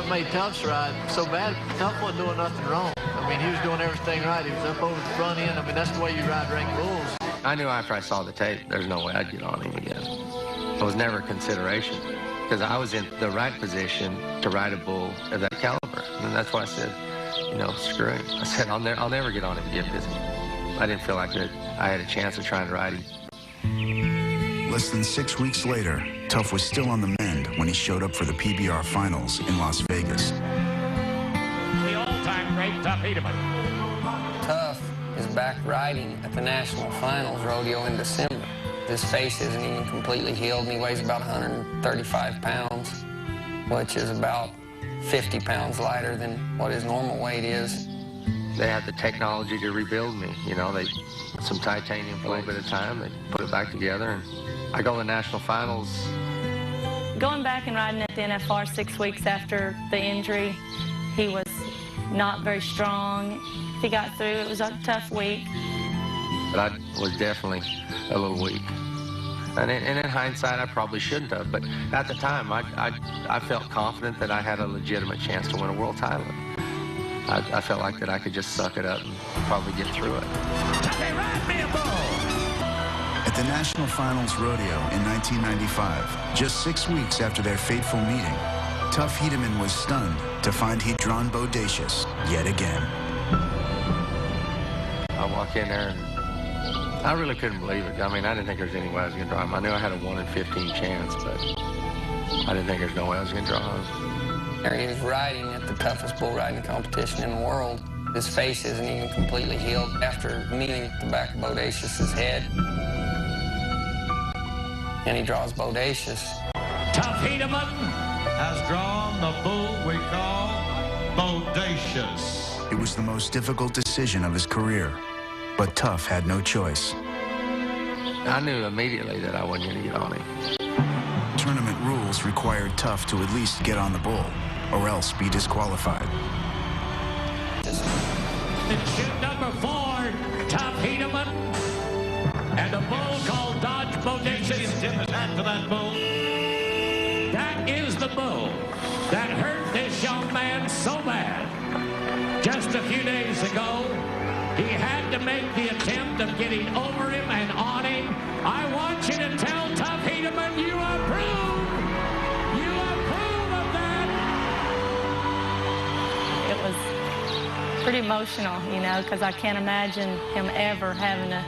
what made Tuff's ride so bad, Tuff wasn't doing nothing wrong. I mean, he was doing everything right. He was up over the front end. I mean, that's the way you ride rank bulls. I knew after I saw the tape, there's no way I'd get on him again. It was never a consideration because I was in the right position to ride a bull of that caliber. And that's why I said, you know, screw him. I said, I'll never get on him again because I didn't feel like I had a chance of trying to ride him. Less than 6 weeks later, Tuff was still on the mend when he showed up for the PBR finals in Las Vegas. The all-time great Tuff HEDEMAM. Tuff is back riding at the National Finals Rodeo in December. His face isn't even completely healed, and he weighs about 135 pounds, which is about 50 pounds lighter than what his normal weight is. They had the technology to rebuild me. You know, they some titanium for a little bit of time. They put it back together, and I go to the National Finals. Going back and riding at the NFR 6 weeks after the injury, he was not very strong. He got through. It was a tough week. But I was definitely a little weak. And in hindsight, I probably shouldn't have. But at the time, I felt confident that I had a legitimate chance to win a world title. I felt like that I could just suck it up and probably get through it. At the National Finals Rodeo in 1995, just 6 weeks after their fateful meeting, Tuff HEDEMAM was stunned to find he'd drawn Bodacious yet again. I walk in there and I really couldn't believe it. I mean, I didn't think there was any way I was going to draw him. I knew I had a 1 in 15 chance, but I didn't think there was no way I was going to draw him. He was riding at the toughest bull riding competition in the world. His face isn't even completely healed after kneeling at the back of Bodacious's head. And he draws Bodacious. Tuff HEDEMAM has drawn the bull we call Bodacious. It was the most difficult decision of his career, but Tuff had no choice. I knew immediately that I wasn't going to get on him. Tournament rules required Tuff to at least get on the bull, or else be disqualified. In chute number 4, Tuff HEDEMAM, and a bull called Dodge Bodacious. After that bull. That is the bull that hurt this young man so bad. Just a few days ago, he had to make the attempt of getting over him and on him. I want you to tell Tuff HEDEMAM you approve. You approve of that. It was pretty emotional, you know, because I can't imagine him ever having to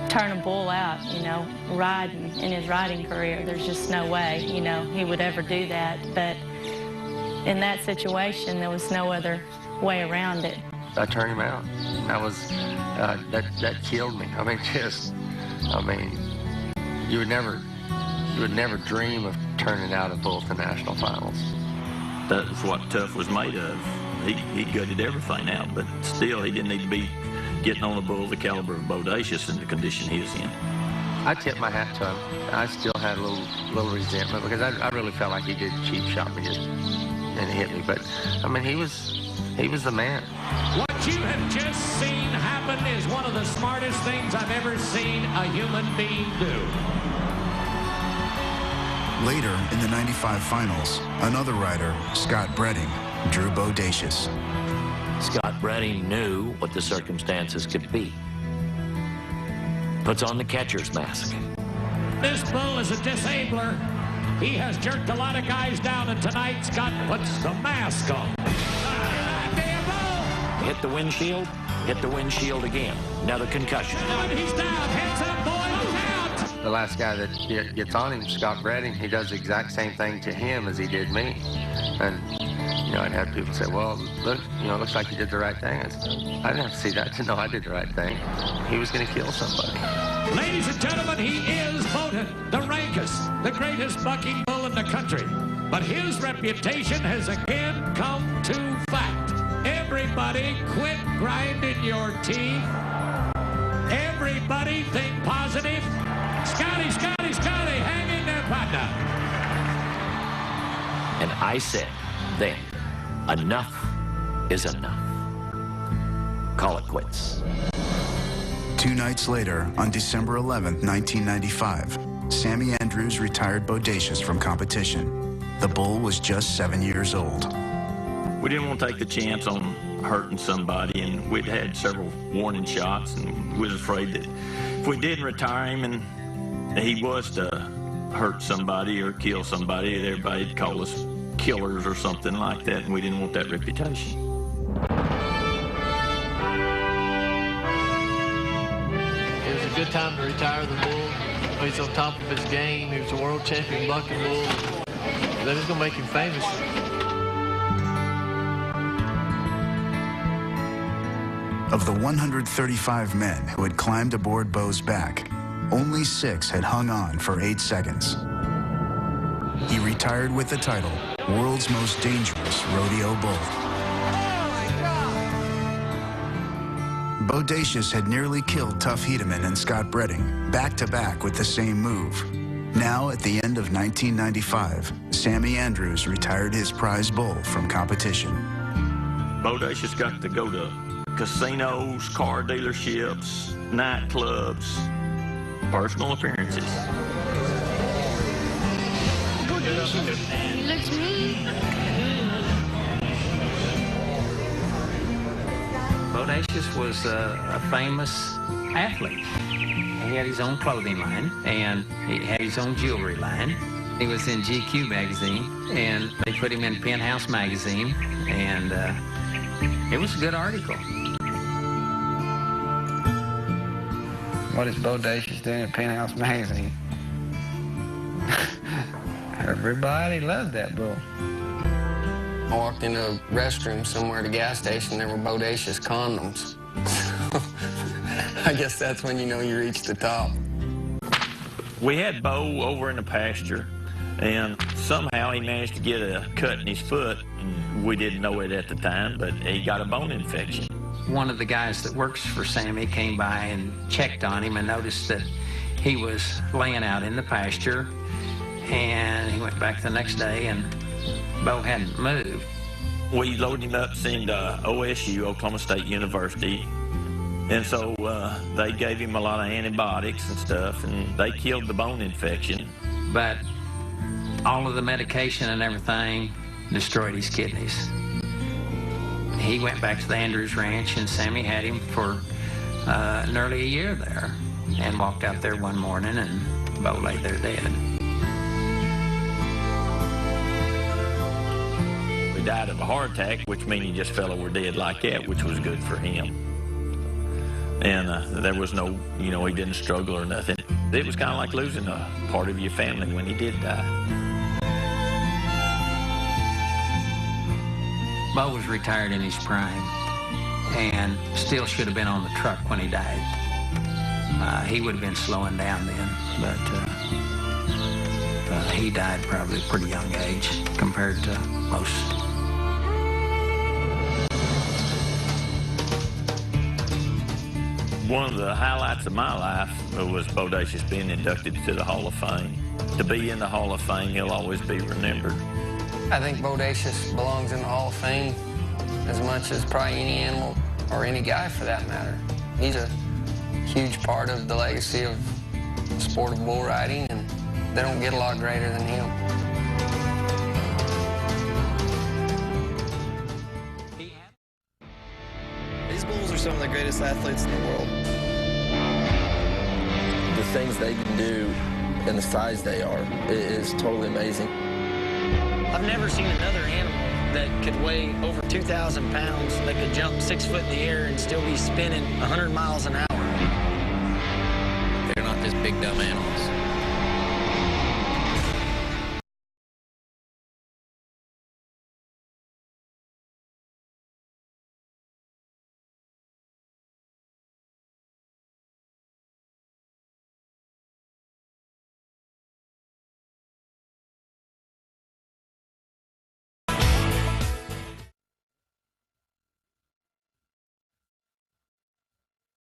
turn a bull out, you know, riding in his riding career. There's just no way, you know, he would ever do that. But in that situation, there was no other way around it. I turned him out. That was, that killed me. I mean, you would never dream of turning out a bull to national finals. That's what Tuff was made of. He gutted everything out, but still he didn't need to be getting on a bull the caliber of Bodacious in the condition he was in. I tipped my hat to him. I still had a little resentment because I really felt like he did cheap shot me and hit me. But I mean, he was the man. What you have just seen happen is one of the smartest things I've ever seen a human being do. Later in the 95 finals, another rider, Scott Bretting, drew Bodacious. Scott Bretting knew what the circumstances could be. Puts on the catcher's mask. This bull is a disabler. He has jerked a lot of guys down, and tonight Scott puts the mask on. Hit the windshield again. Another concussion. He's down. Heads up, boy. Look out. The last guy that gets on him, Scott Bretting, he does the exact same thing to him as he did me. And, you know, I'd have people say, well, look, you know, it looks like you did the right thing. I didn't have to see that to know I did the right thing. He was going to kill somebody. Ladies and gentlemen, he is voted the rankest, the greatest bucking bull in the country. But his reputation has again come to fact. Everybody quit grinding your teeth. Everybody think positive. Scotty, Scotty, Scotty, hang in there, partner. And I said then, enough is enough. Call it quits. 2 nights later, on December 11th, 1995, Sammy Andrews retired Bodacious from competition. The bull was just 7 years old. We didn't want to take the chance on hurting somebody, and we'd had several warning shots, and we was afraid that if we didn't retire him and he was to hurt somebody or kill somebody, everybody'd call us killers or something like that, and we didn't want that reputation. It was a good time to retire the bull. He's on top of his game. He was a world champion bucking bull. That was going to make him famous. Of the 135 men who had climbed aboard Bo's back, only 6 had hung on for 8 seconds. He retired with the title, World's Most Dangerous Rodeo Bull. Bodacious had nearly killed TUFF Hedeman and Scott Bredding, back-to-back with the same move. Now, at the end of 1995, Sammy Andrews retired his prize bull from competition. Bodacious got to go to casinos, car dealerships, nightclubs, personal appearances. He looks mean. Bodacious was a famous athlete. He had his own clothing line, and he had his own jewelry line. He was in GQ magazine, and they put him in Penthouse magazine, and it was a good article. What is Bodacious doing in Penthouse magazine? Everybody loved that bull. I walked into a restroom somewhere at a gas station. There were Bodacious condoms. I guess that's when you know you reached the top. We had Bo over in the pasture, and somehow he managed to get a cut in his foot. And we didn't know it at the time, but he got a bone infection. One of the guys that works for Sammy came by and checked on him and noticed that he was laying out in the pasture, and he went back the next day and Bo hadn't moved. We loaded him up, sent him to OSU, Oklahoma State University, and so they gave him a lot of antibiotics and stuff, and they killed the bone infection. But all of the medication and everything destroyed his kidneys. He went back to the Andrews Ranch, and Sammy had him for nearly a year there, and walked out there one morning, and Bo lay there dead. He died of a heart attack, which means he just fell over dead like that, which was good for him. And there was no, he didn't struggle or nothing. It was kind of like losing a part of your family when he did die. Bo was retired in his prime and still should have been on the truck when he died. He would have been slowing down then, but he died probably at a pretty young age compared to most. One of the highlights of my life was Bodacious being inducted to the Hall of Fame. To be in the Hall of Fame, he'll always be remembered. I think Bodacious belongs in the Hall of Fame as much as probably any animal or any guy for that matter. He's a huge part of the legacy of the sport of bull riding, and they don't get a lot greater than him. These bulls are some of the greatest athletes in the world. The things they can do and the size they are, it is totally amazing. I've never seen another animal that could weigh over 2,000 pounds, that could jump 6 foot in the air and still be spinning 100 miles an hour. They're not just big dumb animals.